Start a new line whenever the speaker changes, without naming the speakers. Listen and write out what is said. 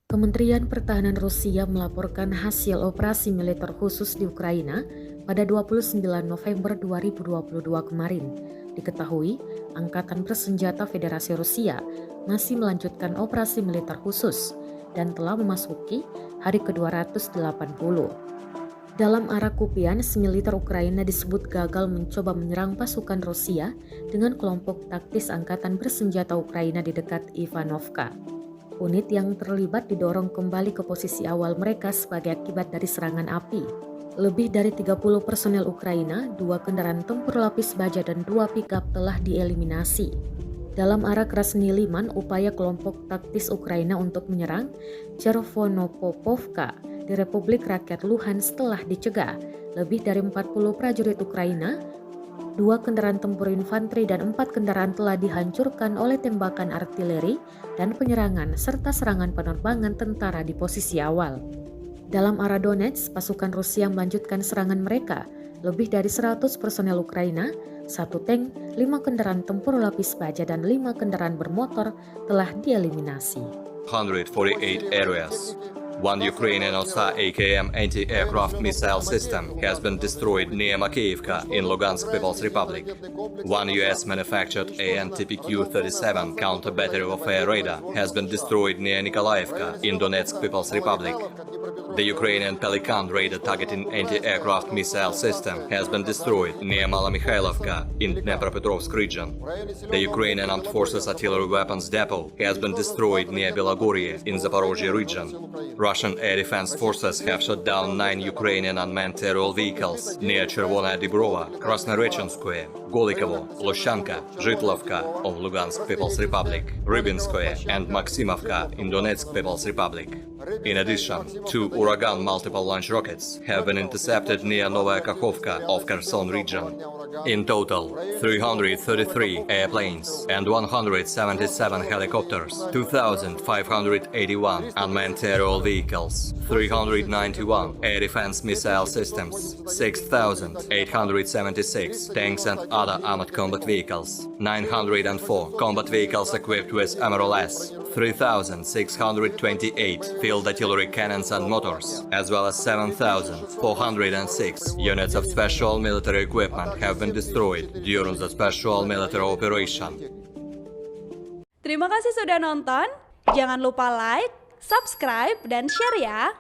Kementerian Pertahanan Rusia melaporkan hasil operasi militer khusus di Ukraina pada 29 November 2022 kemarin. Diketahui, Angkatan Bersenjata Federasi Rusia masih melanjutkan operasi militer khusus dan telah memasuki hari ke-280. Dalam arah Kupian, militer Ukraina disebut gagal mencoba menyerang pasukan Rusia dengan kelompok taktis Angkatan Bersenjata Ukraina di dekat Ivanovka. Unit yang terlibat didorong kembali ke posisi awal mereka sebagai akibat dari serangan api. Lebih dari 30 personel Ukraina, 2 kendaraan tempur lapis baja dan 2 pickup telah dieliminasi. Dalam arah Krasny Liman, upaya kelompok taktis Ukraina untuk menyerang Chervonopopovka di Republik Rakyat Luhansk telah dicegah. Lebih dari 40 prajurit Ukraina, 2 kendaraan tempur infanteri dan 4 kendaraan telah dihancurkan oleh tembakan artileri dan penyerangan serta serangan penerbangan tentara di posisi awal. Dalam arah Donetsk, pasukan Rusia melanjutkan serangan mereka. Lebih dari 100 personel Ukraina, 1 tank, 5 kendaraan tempur lapis baja dan 5 kendaraan bermotor telah dieliminasi.
148 areas. One Ukrainian OSA AKM anti-aircraft missile system has been destroyed near Makeyevka in Lugansk People's Republic. One US-manufactured AN-TPQ-37 counter-battery warfare radar has been destroyed near Nikolaevka in Donetsk People's Republic. The Ukrainian Pelikan radar targeting anti-aircraft missile system has been destroyed near Malomykhailovka in Dnepropetrovsk region. The Ukrainian Armed Forces artillery weapons depot has been destroyed near Belagorye in Zaporozhye region. Russian air defense forces have shot down 9 Ukrainian unmanned aerial vehicles near Chervona Dibrova, Krasnorechenskoye, Golikovo, Loshanka, Zhitlovka of Lugansk People's Republic, Rybinskoye and Maximovka in Donetsk People's Republic. In addition, 2 Uragan multiple launch rockets have been intercepted near Novaya Kakhovka of Kherson region. In total, 333 airplanes and 177 helicopters, 2,581 unmanned aerial vehicles, 391 air defense missile systems, 6,876 tanks and other armored combat vehicles, 904 combat vehicles equipped with MRLS, 3,628 field artillery cannons and motors, as well as 7,406 units of special military equipment have been destroyed during the special military operation.
Terima kasih sudah nonton. Jangan lupa like, subscribe, dan share ya.